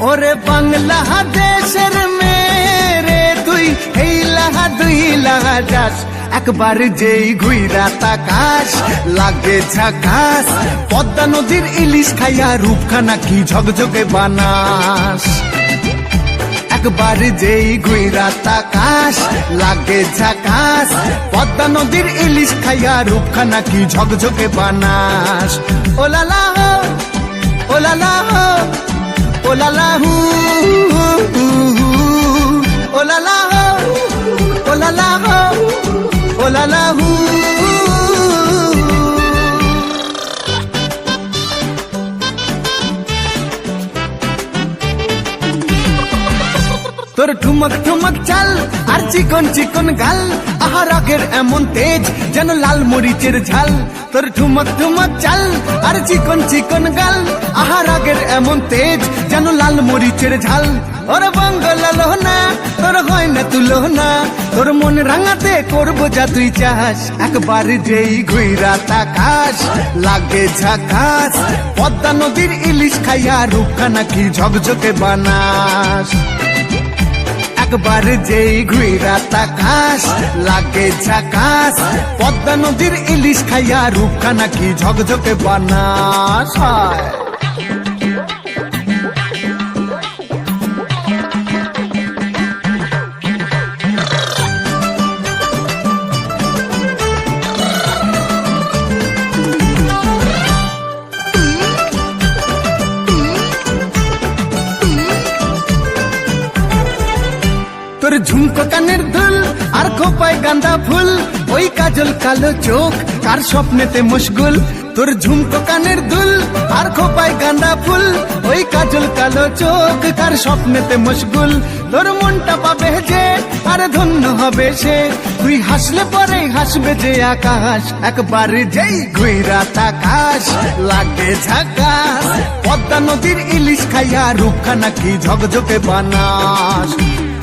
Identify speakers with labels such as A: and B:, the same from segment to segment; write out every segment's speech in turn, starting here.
A: ওরে বাংলাদেশের মেরে তুই দুই লাগা যাস একবার যেই ঘুইরা তাকাস লাগে ঝাকাস পদ্মা নদীর ইলিশ খাইয়া রূপখানা কি ঝকঝকে বানাস একবার যেই ঘুইরা তাকাস লাগে ঝাকাস পদ্মা নদীর ইলিশ খাইয়া রূপখানা কি ঝকঝকে বানাস ওলালা হো ওলালা হো ওলালা হু ওলালা হো ওলালা হো ওলালা হু তোর ঠুমক ঠুমক চাল আর চিকন চিকন গাল আহার আগের এমন তেজ যেন লাল মরিচের ঝাল তোর ঠুমক ঠুমক চাল আর চিকন চিকন গাল আহার আগের এমন তেজ যেন লাল মরিচের ঝাল ওরে বাংলা লোহনা তোর হয় না তুলনা তোর মন রাঙাতে করবো যা তুই চাস একবার যেই ঘুইরা তাকাস লাগে ঝাকাস পদ্মা নদীর ইলিশ খাইয়া রূপখানা কি ঝকঝকে বানাস একবার যেই ঘুইরা তাকাস লাগে ঝাকাস পদ্মা নদীর ইলিশ খাইয়া রূপখানা কি ঝকঝকে বানাস তোর ঝুমকো কানের দুল আর খোপায় গাঁদা ফুল ওই কাজল কালো চোখ কার স্বপ্নেতে মশগুল তোর ঝুমকো কানের দুল আর খোপায় গাঁদা ফুল ওই কাজল কালো চোখ কার স্বপ্নেতে মশগুল তোর মনটা পাবে যে আর ধন্য হবে সে তুই হাসলে পরে হাসবে যে আকাশ একবার যেই ঘুইরা তাকাস লাগে ঝাকাস পদ্মা নদীর ইলিশ খাইয়া রূপখানা কি ঝকঝকে বানাস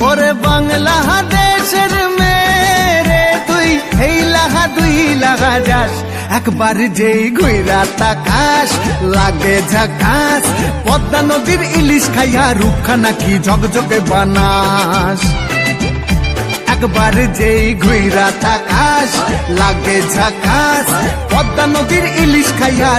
A: ওরে বাংলাদেশের মেরে তুই দুই লাগা যাস একবার যেই ঘুইরা তাকাস লাগে ঝাকাস পদ্মা নদীর ইলিশ খাইয়া রূপখানা কি ঝকঝকে বানাস একবার যেই ঘুইরা তাকাস লাগে ঝাকাস পদ্মা নদীর ইলিশ খাইয়া